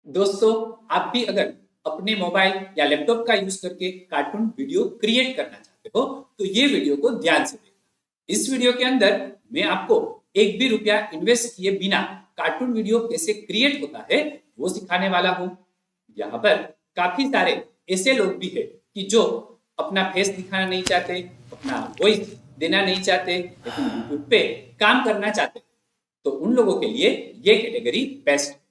दोस्तों, आप भी अगर अपने मोबाइल या लैपटॉप का यूज करके कार्टून वीडियो क्रिएट करना चाहते हो तो ये वीडियो को ध्यान से देखना। इस वीडियो के अंदर मैं आपको एक भी रुपया इन्वेस्ट किए बिना कार्टून वीडियो कैसे क्रिएट होता है वो सिखाने वाला हूँ। यहाँ पर काफी सारे ऐसे लोग भी है कि जो अपना फेस दिखाना नहीं चाहते, अपना वॉइस देना नहीं चाहते, लेकिन यूट्यूब पे काम करना चाहते, तो उन लोगों के लिए ये कैटेगरी बेस्ट है।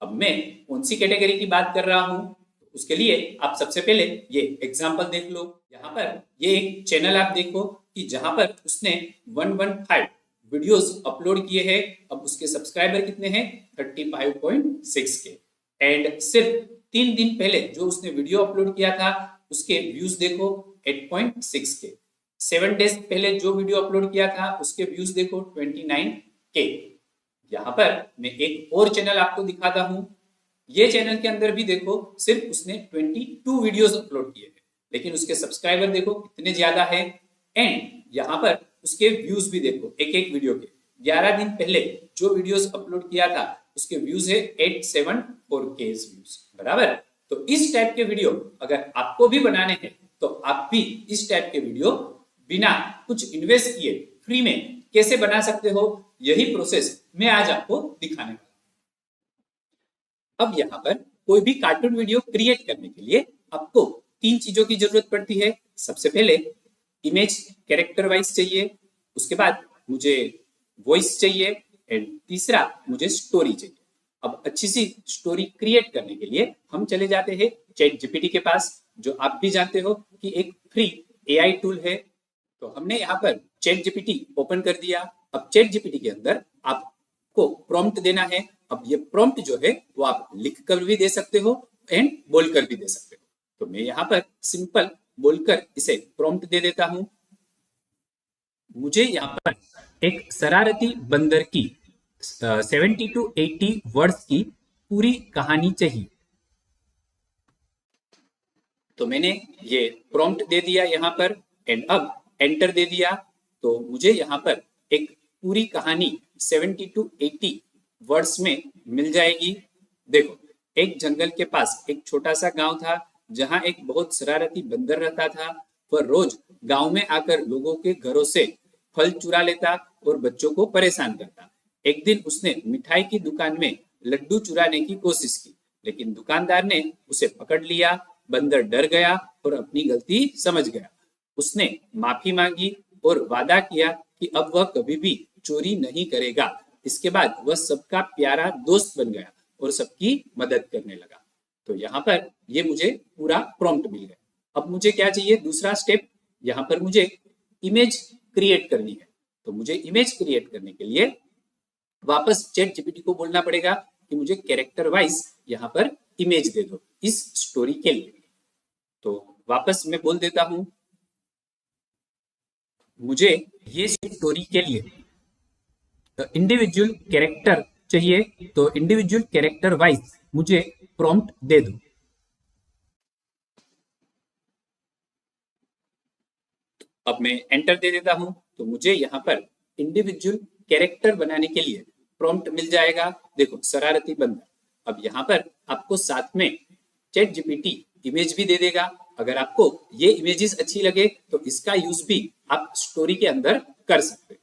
अब मैं कौन सी कैटेगरी की बात कर रहा हूं, उसके लिए आप सबसे पहले ये एग्जांपल देख लो। यहाँ पर ये एक चैनल आप देखो कि जहां पर उसने 115 वीडियोस अपलोड किए हैं। अब उसके सब्सक्राइबर कितने हैं? 35.6 के। एंड सिर्फ 3 दिन पहले जो उसने वीडियो अपलोड किया था उसके व्यूज देखो 8.6 के। 7 डेज पहले जो वीडियो अपलोड किया था उसके व्यूज देखो 29 के। यहाँ पर मैं एक और चैनल आपको दिखाता हूँ। ये चैनल के अंदर भी देखो सिर्फ उसने 22 वीडियोस अपलोड किए हैं, लेकिन उसके सब्सक्राइबर देखो कितने ज्यादा है। एंड यहाँ पर उसके व्यूज भी देखो एक एक वीडियो के। 11 दिन पहले जो वीडियोस अपलोड किया था उसके व्यूज है 874 के व्यूज, बराबर। तो इस टाइप के वीडियो अगर आपको भी बनाने हैं तो आप भी इस टाइप के वीडियो बिना कुछ इन्वेस्ट किए फ्री में कैसे बना सकते हो, यही प्रोसेस मैं आज आपको दिखाने वाला हूं। अब यहाँ पर कोई भी कार्टून वीडियो क्रिएट करने के लिए आपको 3 चीजों की जरूरत पड़ती है। सबसे पहले इमेज कैरेक्टर वाइज चाहिए, उसके बाद मुझे वॉइस चाहिए, एंड तीसरा मुझे स्टोरी चाहिए। अब अच्छी सी स्टोरी क्रिएट करने के लिए हम चले जाते हैं चैट जीपीटी के पास, जो आप भी जानते हो कि एक फ्री एआई टूल है। तो हमने यहाँ पर चैट जीपीटी ओपन कर दिया। अब चैट जीपीटी के अंदर आपको प्रॉम्प्ट देना है। अब ये प्रॉम्प्ट जो है वो आप लिख कर भी दे सकते हो एंड बोलकर भी दे सकते हो। तो मैं यहाँ पर सिंपल बोलकर इसे प्रॉम्प्ट दे देता हूं। मुझे यहाँ पर एक शरारती बंदर की 70 to 80 वर्ड्स की पूरी कहानी चाहिए। तो मैंने ये प्रॉम्प्ट दे दिया यहाँ पर एंड अब एंटर दे दिया। तो मुझे यहाँ पर एक पूरी कहानी 70 to 80 वर्ड्स में मिल जाएगी। देखो, एक जंगल के पास एक छोटा सा गांव था जहां एक बहुत शरारती बंदर रहता था। वह रोज गांव में आकर लोगों के घरों से फल चुरा लेता और बच्चों को परेशान करता। एक दिन उसने मिठाई की दुकान में लड्डू चुराने की कोशिश की, लेकिन दुकानदार ने उसे पकड़ लिया। बंदर डर गया और अपनी गलती समझ गया। उसने माफी मांगी और वादा किया कि अब वह कभी भी चोरी नहीं करेगा। इसके बाद वह सबका प्यारा दोस्त बन गया और सबकी मदद करने लगा। तो यहाँ पर ये मुझे पूरा प्रॉम्प्ट मिल गया। अब मुझे क्या चाहिए? दूसरा स्टेप, यहाँ पर मुझे इमेज क्रिएट करनी है। तो मुझे इमेज क्रिएट करने के लिए वापस चैट जीपीटी को बोलना पड़ेगा कि मुझे कैरेक्टर वाइज यहाँ पर इमेज दे दो इस स्टोरी के लिए। तो वापस मैं बोल देता हूं, मुझे ये स्टोरी के लिए इंडिविजुअल कैरेक्टर चाहिए। तो इंडिविजुअल कैरेक्टर वाइज मुझे प्रॉम्प्ट दे दो। अब मैं एंटर दे देता हूं। तो मुझे यहाँ पर इंडिविजुअल कैरेक्टर बनाने के लिए प्रॉम्प्ट मिल जाएगा। देखो, शरारती बंदर। अब यहाँ पर आपको साथ में चैट जीपीटी इमेज भी दे देगा। अगर आपको ये इमेजेस अच्छी लगे तो इसका यूज भी आप स्टोरी के अंदर कर सकते हो।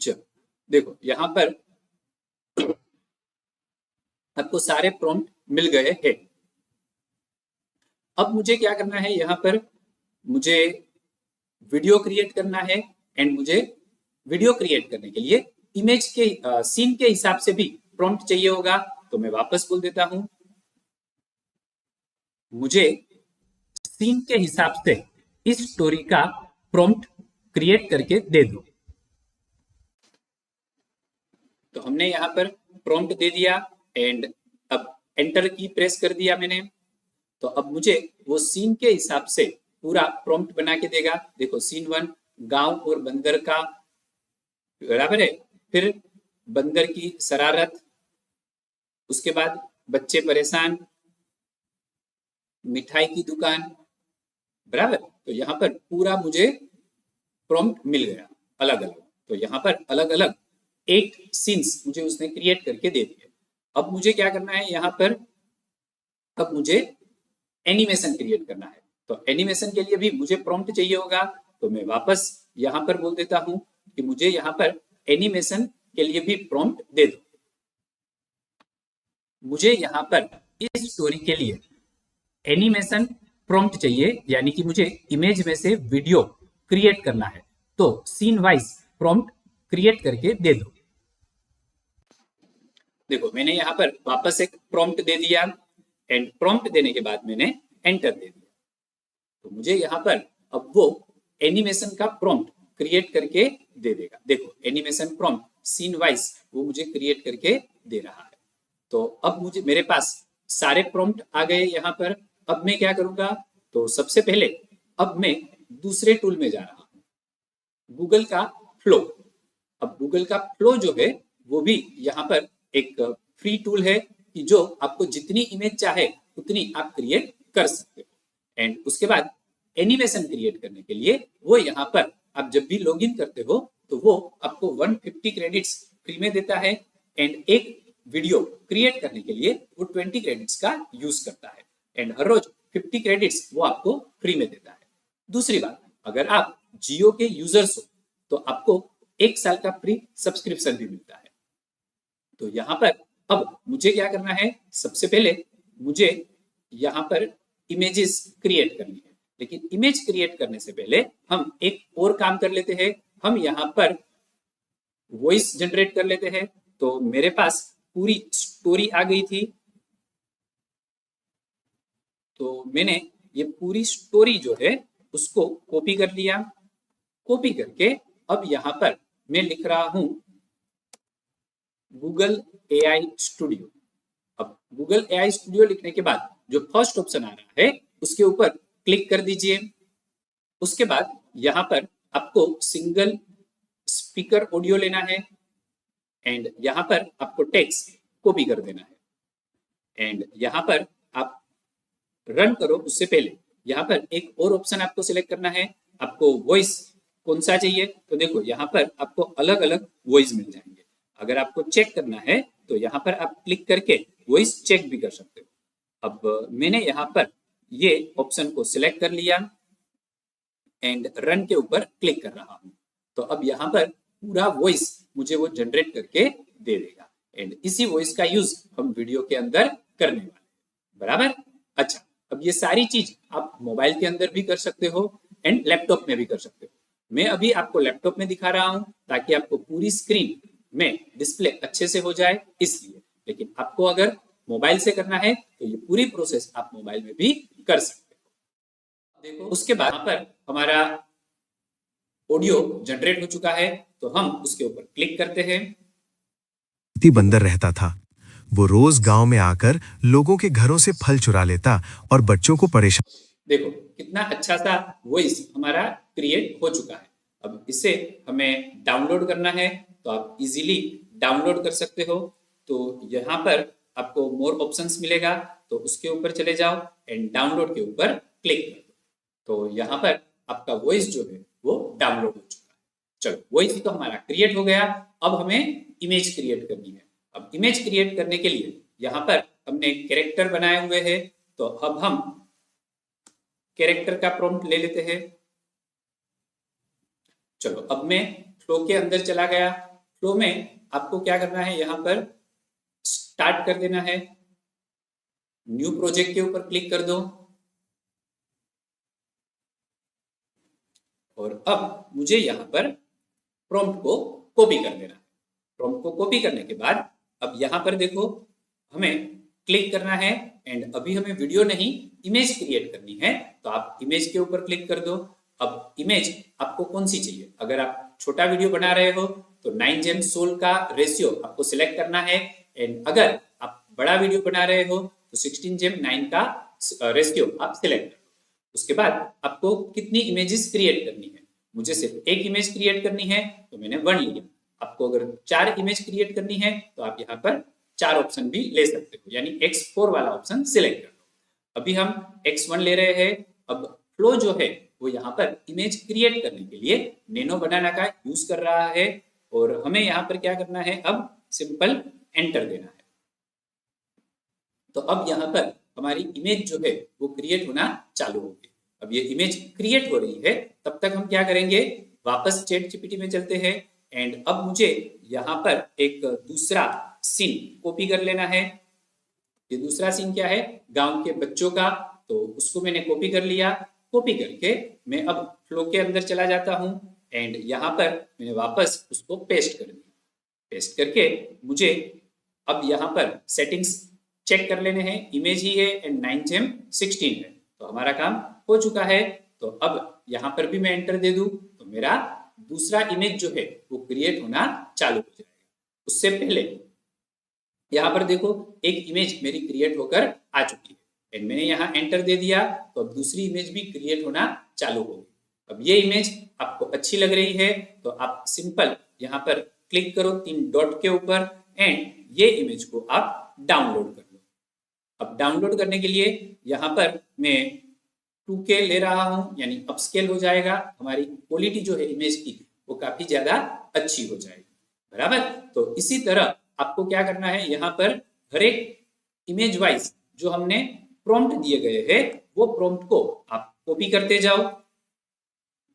जब देखो, यहाँ पर आपको सारे प्रॉम्प्ट मिल गए हैं। अब मुझे क्या करना है? यहाँ पर मुझे वीडियो क्रिएट करना है एंड मुझे वीडियो क्रिएट करने के लिए इमेज के सीन के हिसाब से भी प्रॉम्प्ट चाहिए होगा। तो मैं वापस बोल देता हूं, मुझे सीन के हिसाब से इस स्टोरी का प्रॉम्प्ट क्रिएट करके दे दो। तो हमने यहाँ पर प्रॉम्प्ट दे दिया एंड अब एंटर की प्रेस कर दिया मैंने। तो अब मुझे वो सीन के हिसाब से पूरा प्रॉम्प्ट बना के देगा। देखो, सीन 1 गांव और बंदर का, बराबर है। फिर बंदर की शरारत, उसके बाद बच्चे परेशान, मिठाई की दुकान, बराबर। तो यहाँ पर पूरा मुझे प्रॉम्प्ट मिल गया अलग अलग। तो यहाँ पर अलग अलग 8 सीन्स मुझे उसने क्रिएट करके दे दिए। अब मुझे क्या करना है यहाँ पर, अब मुझे एनिमेशन क्रिएट करना है। तो एनिमेशन के लिए भी मुझे प्रॉम्प्ट चाहिए होगा, तो मैं वापस यहाँ पर बोल देता हूँ कि मुझे यहाँ पर एनिमेशन के लिए भी प्रॉम्प्ट दे दो। मुझे यहाँ पर इस स्टोरी के लिए एनिमेशन प्रॉम्प्ट चाहिए, यानी कि मुझे इमेज में से वीडियो क्रिएट करना है, तो सीन वाइज प्रॉम्प्ट क्रिएट करके दे दो। देखो मैंने यहाँ पर वापस एक प्रॉम्प्ट दे दिया, एंड प्रॉम्प्ट देने के बाद मैंने एंटर दे दिया। तो मुझे यहाँ पर अब वो एनिमेशन का प्रॉम्प्ट क्रिएट करके दे देगा। देखो एनिमेशन प्रॉम्प्ट सीन वाइज वो मुझे क्रिएट करके दे रहा है। तो अब मुझे मेरे पास सारे प्रॉम्प्ट आ गए यहाँ पर। अब मैं क्या करूंगा, तो सबसे पहले अब मैं दूसरे टूल में जा रहा हूँ, गूगल का फ्लो। अब गूगल का फ्लो जो है वो भी यहाँ पर एक फ्री टूल है कि जो आपको जितनी इमेज चाहे उतनी आप क्रिएट कर सकते हो। एंड उसके बाद एनिमेशन क्रिएट करने के लिए वो यहाँ पर आप जब भी लॉगिन करते हो तो वो आपको 150 क्रेडिट्स फ्री में देता है, एंड एक वीडियो क्रिएट करने के लिए वो 20 क्रेडिट्स का यूज करता है, एंड हर रोज 50 क्रेडिट्स वो आपको फ्री में देता है। दूसरी बात, अगर आप जियो के यूजर्स हो तो आपको 1 साल का फ्री सब्सक्रिप्शन भी मिलता है। तो यहाँ पर अब मुझे क्या करना है, सबसे पहले मुझे यहाँ पर इमेजेस क्रिएट करनी है, लेकिन इमेज क्रिएट करने से पहले हम एक और काम कर लेते हैं। हम यहाँ पर वॉइस जनरेट कर लेते हैं। तो मेरे पास पूरी स्टोरी आ गई थी, तो मैंने ये पूरी स्टोरी जो है उसको कॉपी कर लिया। कॉपी करके अब यहाँ पर मैं लिख रहा हूं गूगल एआई स्टूडियो। अब गूगल एआई स्टूडियो लिखने के बाद जो फर्स्ट ऑप्शन आ रहा है उसके ऊपर क्लिक कर दीजिए। उसके बाद यहाँ पर आपको सिंगल स्पीकर ऑडियो लेना है, एंड यहाँ पर आपको टेक्स्ट कॉपी कर देना है, एंड यहाँ पर आप रन करो उससे पहले यहाँ पर एक और ऑप्शन आपको सिलेक्ट करना है। आपको वॉइस कौन सा चाहिए, तो देखो यहाँ पर आपको अलग अलग वॉइस मिल जाएंगे। अगर आपको चेक करना है तो यहाँ पर आप क्लिक करके वॉइस चेक भी कर सकते हो। अब मैंने यहाँ पर ये ऑप्शन को सिलेक्ट कर लिया एंड रन के ऊपर क्लिक कर रहा हूँ। तो अब यहाँ पर पूरा वॉइस मुझे वो जनरेट करके दे देगा, एंड इसी वॉइस का यूज हम वीडियो के अंदर करने वाले हैं। बराबर। अच्छा, अब ये सारी चीज आप मोबाइल के अंदर भी कर सकते हो एंड लैपटॉप में भी कर सकते हो। मैं अभी आपको लैपटॉप में दिखा रहा हूं ताकि आपको पूरी स्क्रीन में डिस्प्ले अच्छे से हो जाए इसलिए, लेकिन आपको अगर मोबाइल से करना है तो ये पूरी प्रोसेस आप मोबाइल में भी कर सकते हो। देखो उसके बाद यहाँ पर हमारा ऑडियो जनरेट हो चुका है, तो हम उसके ऊपर क्लिक करते हैं। बंदर रहता था। वो रोज गांव में आकर लोगों के घरों से फल चुरा लेता और बच्चों को परेशान। देखो कितना अच्छा सा वॉइस हमारा क्रिएट हो चुका है। अब इसे हमें डाउनलोड करना है तो आप इजीली डाउनलोड कर सकते हो। तो यहाँ पर आपको मोर ऑप्शंस मिलेगा, तो उसके ऊपर चले जाओ एंड डाउनलोड के ऊपर क्लिक कर दो। तो यहाँ पर आपका वॉइस जो है वो डाउनलोड हो चुका है। चलो वॉइस तो हमारा क्रिएट हो गया। अब हमें इमेज क्रिएट करनी है। अब इमेज क्रिएट करने के लिए यहाँ पर हमने कैरेक्टर बनाए हुए हैं, तो अब हम कैरेक्टर का प्रॉम्प्ट ले लेते हैं। चलो अब मैं फ्लो के अंदर चला गया। फ्लो में आपको क्या करना है, यहाँ पर स्टार्ट कर देना है। न्यू प्रोजेक्ट के ऊपर क्लिक कर दो, और अब मुझे यहाँ पर प्रॉम्प्ट को कॉपी कर देना है। प्रॉम्प्ट को कॉपी करने के बाद अब यहाँ पर देखो हमें क्लिक करना है, एंड अभी हमें वीडियो नहीं इमेज क्रिएट करनी है, तो आप इमेज के ऊपर क्लिक कर दो। अब इमेज आपको कौन सी चाहिए, अगर आप छोटा वीडियो बना रहे हो तो 9:16 का रेशियो आपको सिलेक्ट करना है, एंड अगर आप बड़ा वीडियो बना रहे हो तो 16:9 का रेशियो आप सिलेक्ट करो। उसके बाद आपको कितनी इमेजेस क्रिएट करनी है, मुझे सिर्फ एक इमेज क्रिएट करनी है तो मैंने 1 लिया। आपको अगर 4 इमेज क्रिएट करनी है तो आप यहाँ पर 4 ऑप्शन भी ले सकते हो, यानी X4 वाला ऑप्शन सिलेक्ट कर लो। अभी हम X1 ले रहे हैं। अब फ्लो जो है वो यहाँ पर इमेज क्रिएट करने के लिए नैनो बनाना का यूज कर रहा है, और हमें यहाँ पर क्या करना है, अब सिंपल एंटर देना है। तो अब यहाँ पर हमारी इमेज जो है वो क्रिएट होना चालू होगी। अब ये इमेज क्रिएट हो रही है, तब तक हम क्या करेंगे, वापस चैट जीपीटी में चलते हैं एंड अब मुझे यहाँ पर एक दूसरा सीन कॉपी कर लेना है। ये दूसरा सीन क्या है, गांव के बच्चों का, तो उसको मैंने कॉपी कर लिया। कॉपी करके मैं अब फ्लो के अंदर चला जाता हूँ एंड यहाँ पर मैंने वापस उसको पेस्ट कर दिया। पेस्ट करके मुझे अब यहाँ पर सेटिंग्स चेक कर लेने हैं। इमेज ही है एंड 9:16 है, तो हमारा काम हो चुका है। तो अब यहाँ पर भी मैं एंटर दे दूं तो मेरा दूसरा इमेज जो है वो क्रिएट होना चालू हो जाएगा। उससे पहले यहाँ पर देखो एक इमेज मेरी क्रिएट होकर आ चुकी है एंड मैंने यहाँ एंटर दे दिया, तो अब दूसरी इमेज भी क्रिएट होना चालू होगी। अब ये इमेज आपको अच्छी लग रही है तो आप सिंपल यहाँ पर क्लिक करो 3 डॉट के ऊपर एंड ये इमेज को आप डाउनलोड कर लो। अब डाउनलोड करने के लिए यहाँ पर मैं 2K ले रहा हूँ, यानी अपस्केल हो जाएगा, हमारी क्वालिटी जो है इमेज की वो काफी ज्यादा अच्छी हो जाएगी, बराबर। तो इसी तरह आपको क्या करना है, यहाँ पर हर एक इमेज वाइज जो हमने प्रॉम्प्ट दिए गए हैं वो प्रॉम्प्ट को आप कॉपी करते जाओ।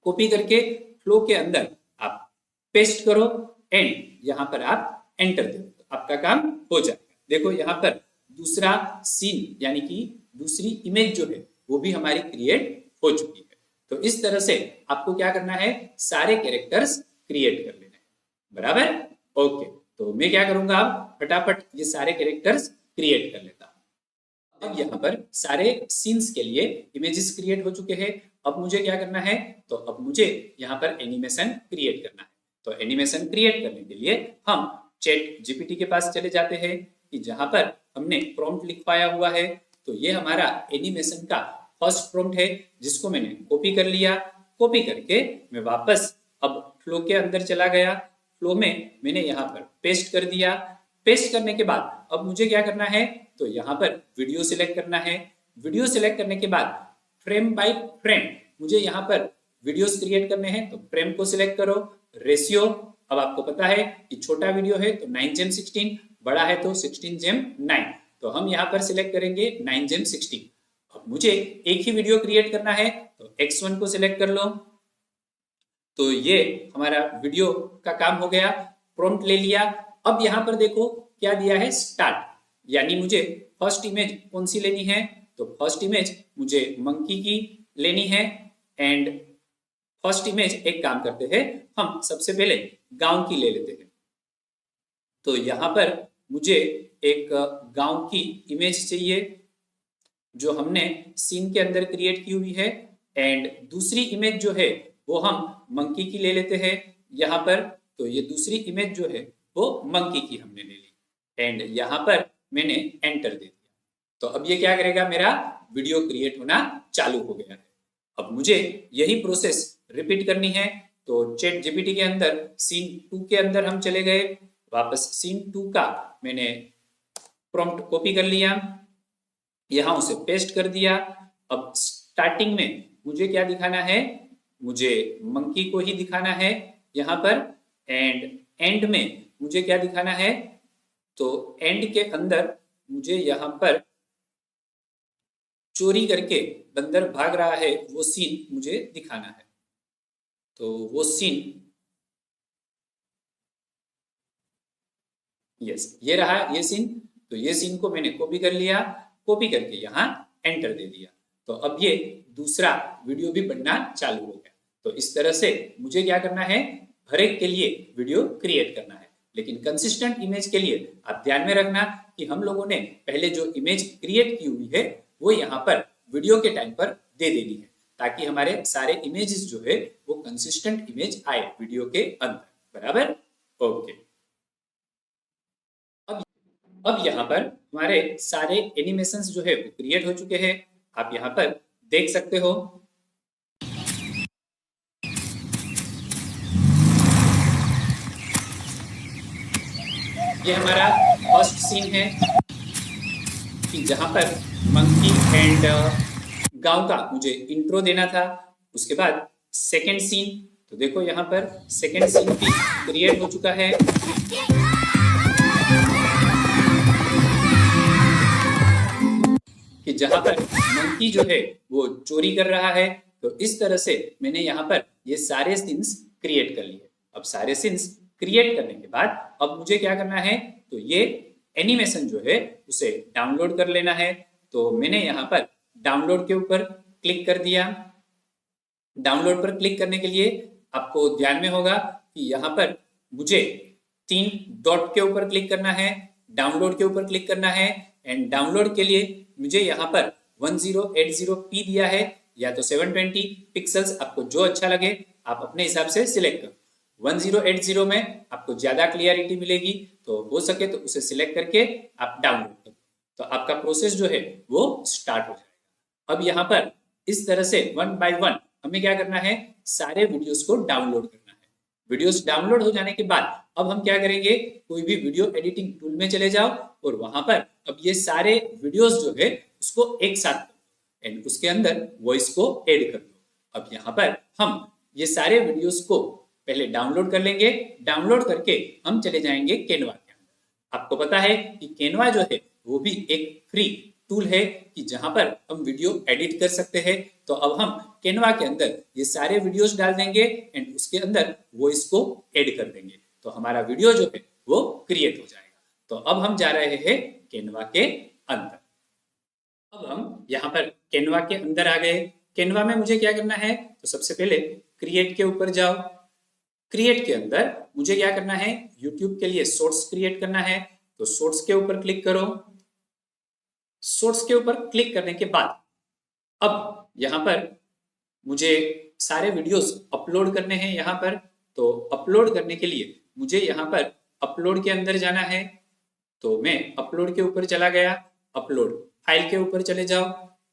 कॉपी करके फ्लो के अंदर आप पेस्ट करो एंड यहाँ पर आप एंटर दो, तो आपका काम हो जाएगा। देखो यहाँ पर दूसरा सीन यानी कि दूसरी इमेज जो है वो भी हमारी क्रिएट हो चुकी है। तो इस तरह से आपको क्या करना है, सारे कैरेक्टर्स क्रिएट कर लेने हैं, बराबर। ओके, तो मैं क्या करूंगा, अब फटाफट ये सारे कैरेक्टर्स क्रिएट कर लेता हूं। अब यहाँ पर सारे सीन्स के लिए इमेजेस क्रिएट हो चुके हैं। अब मुझे क्या करना है, तो अब मुझे यहाँ पर एनिमेशन क्रिएट करना है। तो एनिमेशन क्रिएट करने के लिए हम चैट जीपीटी के पास चले जाते हैं कि जहां पर हमने प्रॉम्प्ट लिखवाया हुआ है। तो ये हमारा एनिमेशन का फर्स्ट प्रॉम्प्ट है जिसको मैंने कॉपी कर लिया। कॉपी करके मैं वापस अब फ्लो के अंदर चला गया। फ्लो में मैंने यहाँ पर पेस्ट कर दिया। पेस्ट करने के बाद अब मुझे क्या करना है, तो यहाँ पर वीडियो सिलेक्ट करना है। वीडियो सिलेक्ट करने के बाद फ्रेम बाय फ्रेम मुझे यहाँ पर वीडियोस क्रिएट करने हैं, तो फ्रेम को सिलेक्ट करो। रेशियो, अब आपको पता है कि छोटा वीडियो है तो 9:16, बड़ा है तो 16:9, तो हम यहाँ पर सिलेक्ट करेंगे 9:16। अब मुझे एक ही वीडियो क्रिएट करना है तो X1 को सिलेक्ट कर लो। तो ये हमारा वीडियो का काम हो गया। प्रॉम्प्ट ले लिया। अब यहाँ पर देखो क्या दिया है, स्टार्ट, यानी मुझे फर्स्ट इमेज कौन सी लेनी है, तो फर्स्ट इमेज मुझे मंकी की लेनी है। एंड फर्स्ट इमेज एक काम करते हैं, हम सबसे पहले गांव की ले लेते हैं। तो यहाँ पर मुझे एक गांव की इमेज चाहिए जो हमने सीन के अंदर क्रिएट की हुई है। एंड दूसरी इमेज जो है वो हम मंकी की ले लेते हैं यहाँ पर। तो ये दूसरी इमेज जो है वो मंकी की हमने ले ली एंड यहाँ पर मैंने एंटर दे दिया। तो अब ये क्या करेगा, मेरा वीडियो क्रिएट होना चालू हो गया है। अब मुझे यही प्रोसेस रिपीट करनी है। तो चैट जीपीटी के अंदर सीन 2 के अंदर हम चले गए। वापस सीन 2 का मैंने प्रॉम्प्ट कॉपी कर लिया, यहाँ उसे पेस्ट कर दिया। अब स्टार्टिंग में मुझे क्या दिखाना है, मुझे मंकी को ही दिखाना है यहाँ पर। एंड एंड में मुझे क्या दिखाना है, तो एंड के अंदर मुझे यहाँ पर चोरी करके बंदर भाग रहा है वो सीन मुझे दिखाना है। तो वो सीन, यस, ये रहा ये सीन। तो ये सीन को मैंने कॉपी कर लिया। कॉपी करके यहाँ एंटर दे दिया। तो अब ये दूसरा वीडियो भी बनना चालू हो गया। तो इस तरह से मुझे क्या करना है, हर एक के लिए वीडियो क्रिएट करना है। लेकिन कंसिस्टेंट इमेज के लिए आप ध्यान में रखना कि हम लोगों ने पहले जो इमेज क्रिएट की हुई है वो यहाँ पर वीडियो के टाइम पर दे देनी है, ताकि हमारे सारे इमेजेस जो है वो कंसिस्टेंट इमेज आए वीडियो के अंदर, बराबर। ओके, अब यहाँ पर हमारे सारे एनिमेशंस जो है वो क्रिएट हो चुके हैं। आप यहाँ पर देख सकते हो। ये हमारा फर्स्ट सीन है कि जहां पर मंकी एंड गांव का मुझे इंट्रो देना था। उसके बाद सेकंड सीन, तो देखो यहाँ पर सेकंड सीन भी क्रिएट हो चुका है। जहां पर मंकी जो है वो चोरी कर रहा है। तो इस तरह से मैंने यहाँ पर ये सारे सीन्स क्रिएट कर लिए। अब सारे सीन्स क्रिएट करने के बाद अब मुझे क्या करना है, तो ये एनिमेशन जो है उसे डाउनलोड कर लेना है। तो मैंने यहाँ पर डाउनलोड के ऊपर क्लिक कर दिया। डाउनलोड पर क्लिक करने के लिए आपको ध्यान में होगा कि यहाँ पर मुझे 3 डॉट के ऊपर क्लिक करना है, डाउनलोड के ऊपर क्लिक करना है। एंड डाउनलोड के लिए मुझे यहाँ पर 1080p दिया है या तो 720 पिक्सल्स, आपको जो अच्छा लगे आप अपने हिसाब से सिलेक्ट करो। 1080 में आपको ज्यादा क्लियरिटी मिलेगी, तो हो सके तो उसे सिलेक्ट करके आप डाउनलोड करो। तो आपका प्रोसेस जो है वो स्टार्ट हो जाएगा। अब यहाँ पर इस तरह से 1 बाय 1 हमें क्या करना है, सारे वीडियोस को डाउनलोड करना है। वीडियोस डाउनलोड हो जाने के बाद अब हम क्या करेंगे, कोई भी वीडियो एडिटिंग टूल में चले जाओ और वहां पर अब ये सारे वीडियोस जो है उसको एक साथ करो एंड उसके अंदर वॉइस को ऐड कर दो। अब यहाँ पर हम ये सारे वीडियोस को पहले डाउनलोड कर लेंगे। डाउनलोड करके हम चले जाएंगे कैनवा के अंदर। आपको पता है कि कैनवा जो है वो भी एक फ्री टूल है कि जहां पर हम वीडियो एडिट कर सकते हैं। तो अब हम कैनवा के अंदर ये सारे वीडियोस डाल देंगे एंड उसके अंदर वॉइस को ऐड कर देंगे, तो हमारा वीडियो जो है वो क्रिएट हो जाएगा। तो अब हम जा रहे हैं कैनवा के अंदर। अब हम यहाँ पर कैनवा के अंदर आ गए। कैनवा में मुझे क्या करना है, तो सबसे पहले क्रिएट के ऊपर जाओ। क्रिएट के अंदर मुझे क्या करना है, यूट्यूब के लिए शॉर्ट्स क्रिएट करना है। तो शॉर्ट्स के ऊपर क्लिक करो। शॉर्ट्स के ऊपर क्लिक करने के बाद अब यहाँ पर मुझे सारे वीडियोस अपलोड करने हैं यहाँ पर। तो अपलोड करने के लिए मुझे यहाँ पर अपलोड के अंदर जाना है। तो मैं अपलोड के ऊपर चला गया। अपलोड फाइल के ऊपर चले जाओ।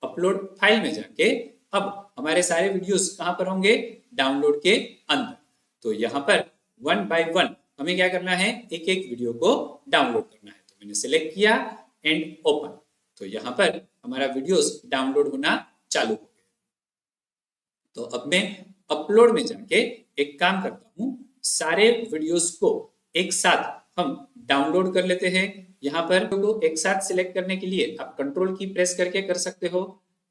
अपलोड फाइल में जाके अब हमारे सारे वीडियोस कहाँ पर होंगे, डाउनलोड के अंदर। तो यहाँ पर 1 बाय 1 हमें क्या करना है, एक एक वीडियो को डाउनलोड करना है। तो मैंने सिलेक्ट किया एंड ओपन। तो यहाँ पर हमारा वीडियोस डाउनलोड होना चालू हो गया। तो अब मैं अपलोड में जाके एक काम करता हूँ, सारे वीडियोस को एक साथ हम डाउनलोड कर लेते हैं। यहाँ पर तो एक साथ सिलेक्ट करने के लिए आप कंट्रोल की प्रेस करके कर सकते हो।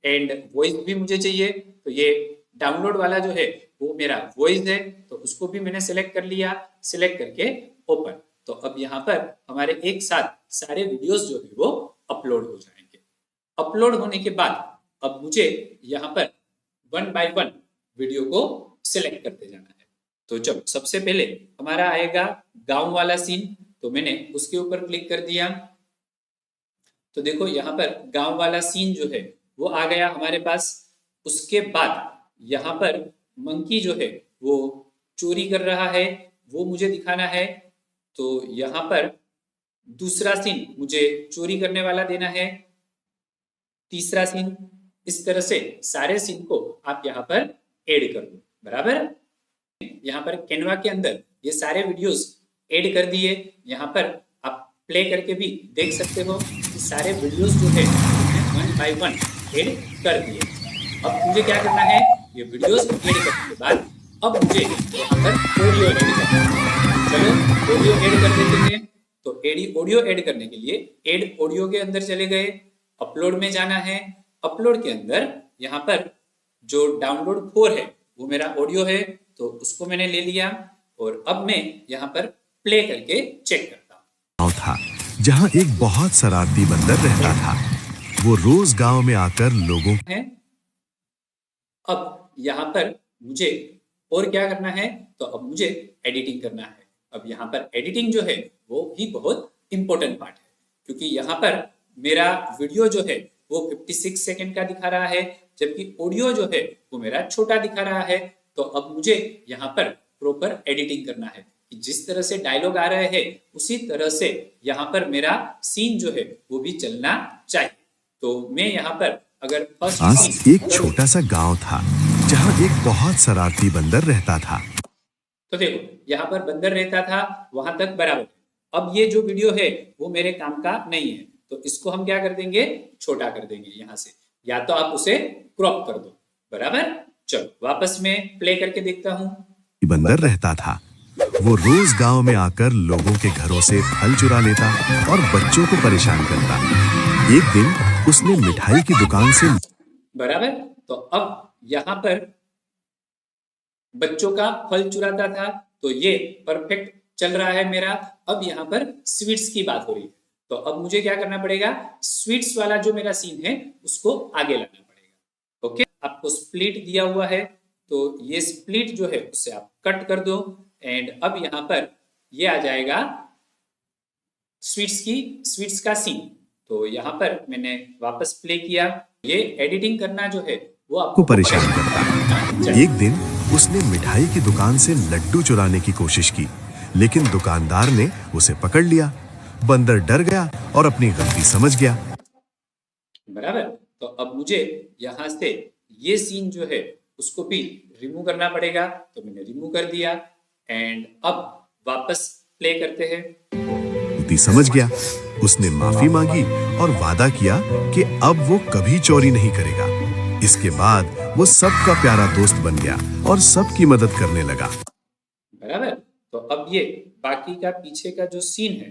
एंड वॉइस भी मुझे चाहिए, तो ये डाउनलोड वाला जो है वो मेरा वॉइस है, तो उसको भी मैंने सिलेक्ट कर लिया। सिलेक्ट करके ओपन। तो अब यहाँ पर हमारे एक साथ सारे वीडियोस जो है वो अपलोड हो जाएंगे। अपलोड होने के बाद अब मुझे यहाँ पर 1 बाय 1 वीडियो को सिलेक्ट करते जाना है। तो जब सबसे पहले हमारा आएगा गांव वाला सीन, तो मैंने उसके ऊपर क्लिक कर दिया। तो देखो यहाँ पर गांव वाला सीन जो है वो आ गया हमारे पास। उसके बाद यहाँ पर मंकी जो है वो चोरी कर रहा है, वो मुझे दिखाना है। तो यहाँ पर दूसरा सीन मुझे चोरी करने वाला देना है, तीसरा सीन। इस तरह से सारे सीन को आप यहाँ पर ऐड कर दो, बराबर। यहाँ पर कैनवा के अंदर ये सारे वीडियोस ऐड कर दिए। यहाँ पर आप प्ले करके भी देख सकते हो कि सारे वीडियोस जो है 1 बाय 1 ऐड कर दिए। अब मुझे क्या करना है, ये वीडियोस ऐड करने के बाद अब मुझे यहाँ पर ऑडियो ऐड करना है। चलो ऑडियो ऐड कर देते हैं। तो ऑडियो ऐड करने के लिए ऐड ऑडियो के अंदर चले गए। अपलोड में जाना है। अपलोड के अंदर यहाँ पर जो डाउनलोड 4 है वो मेरा ऑडियो है, तो उसको मैंने ले लिया और अब मैं यहाँ पर प्ले करके चेक करता हूँ। गाँव था जहाँ एक बहुत शरारती बंदर रहता था। वो रोज गांव में आकर लोगों है। अब यहाँ पर मुझे और क्या करना है, तो अब मुझे एडिटिंग करना है। अब यहाँ पर एडिटिंग जो है वो भी बहुत इंपॉर्टेंट पार्ट है, क्योंकि यहाँ पर मेरा वीडियो जो है वो 56 सेकंड का दिखा रहा है, जबकि ऑडियो जो है वो मेरा छोटा दिखा रहा है। तो अब मुझे यहाँ पर प्रॉपर एडिटिंग करना है कि जिस तरह से डायलॉग आ रहे हैं उसी तरह से यहाँ पर मेरा सीन जो है वो भी चलना चाहिए। तो मैं यहाँ पर अगर पास एक छोटा सा गांव था जहाँ एक बहुत शरारती बंदर रहता था। तो देखो यहाँ पर बंदर रहता था, वहां तक बराबर है। अब ये जो वीडियो है वो मेरे काम का नहीं है, तो इसको हम क्या कर देंगे, छोटा कर देंगे यहाँ से, या तो आप उसे क्रॉप कर दो, बराबर। चलो वापस में प्ले करके देखता हूँ। बंदर रहता था, वो रोज गांव में आकर लोगों के घरों से फल चुरा लेता और बच्चों को परेशान करता। एक दिन उसने मिठाई की दुकान से बराबर। तो अब यहाँ पर बच्चों का फल चुराता था, तो ये परफेक्ट चल रहा है मेरा। अब यहाँ पर स्वीट्स की बात हो रही है, तो अब मुझे क्या करना पड़ेगा, स्वीट्स वाला जो मेरा सीन है उसको आगे लाना पड़ेगा। ओके, आपको स्प्लिट दिया हुआ है, तो ये स्प्लिट जो है उसे आप कट कर दो, एंड अब यहाँ पर ये आ जाएगा स्वीट्स का सीन। तो यहाँ पर मैंने वापस प्ले किया। ये एडिटिंग करना जो है वो आपको परेशान करता। एक दिन उसने मिठाई की दुकान से लड्डू चुराने की कोशिश की, लेकिन दुकानदार ने उसे पकड़ लिया। बंदर डर गया और अपनी गलती समझ गया। बराबर। तो अब मुझे यहाँ से ये सीन जो है उसको भी रिमूव करना पड़ेगा, तो मैंने रिमूव कर दिया, एंड अब वापस प्ले करते हैं। गलती समझ गया, उसने माफी मांगी और वादा किया कि अब वो कभी चोरी नहीं करेगा। इसके बाद वो सबका प्यारा दोस्त बन गया और सबकी मदद करने लगा। बराबर। तो अब ये बाकी का पीछे का जो सीन है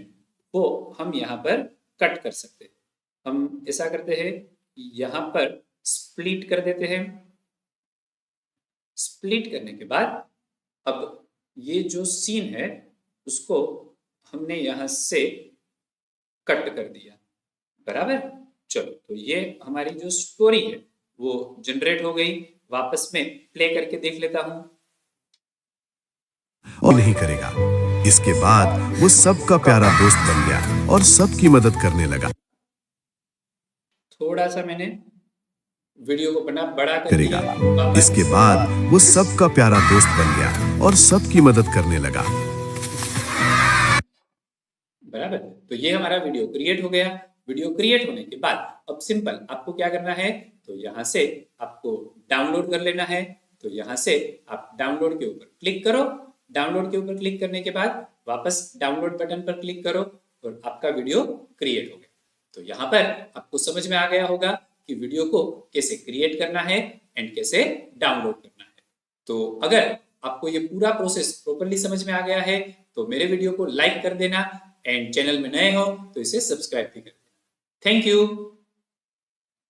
वो हम यहाँ पर कट कर सकते हैं। हम ऐसा करते हैं, यहाँ पर स्प्लिट कर देते हैं। स्प्लिट करने के बाद अब ये जो सीन है उसको हमने यहाँ से कट कर दिया। बराबर। चलो, तो ये हमारी जो स्टोरी है वो जनरेट हो गई। वापस में प्ले करके देख लेता हूं। और नहीं करेगा। इसके बाद वो सबका प्यारा दोस्त बन गया और सबकी मदद करने लगा। थोड़ा सा मैंने वीडियो को बड़ा कर करेगा। दिया। इसके बाद वो सबका प्यारा दोस्त बन गया और सबकी मदद करने लगा। बराबर। तो ये हमारा वीडियो क्रिएट हो गया। वीडियो क्रिएट होने के बाद अब सिंपल आपको क्या करना है, तो यहाँ से आपको डाउनलोड कर लेना है। तो यहाँ से आप डाउनलोड के ऊपर क्लिक करो। डाउनलोड के ऊपर क्लिक करने के बाद वापस डाउनलोड बटन पर क्लिक करो और आपका वीडियो क्रिएट हो गया। तो यहाँ पर आपको समझ में आ गया होगा कि वीडियो को कैसे क्रिएट करना है एंड कैसे डाउनलोड करना है। तो अगर आपको ये पूरा प्रोसेस प्रॉपर्ली समझ में आ गया है तो मेरे वीडियो को लाइक कर देना, एंड चैनल में नए हो तो इसे सब्सक्राइब भी कर देना। Thank you.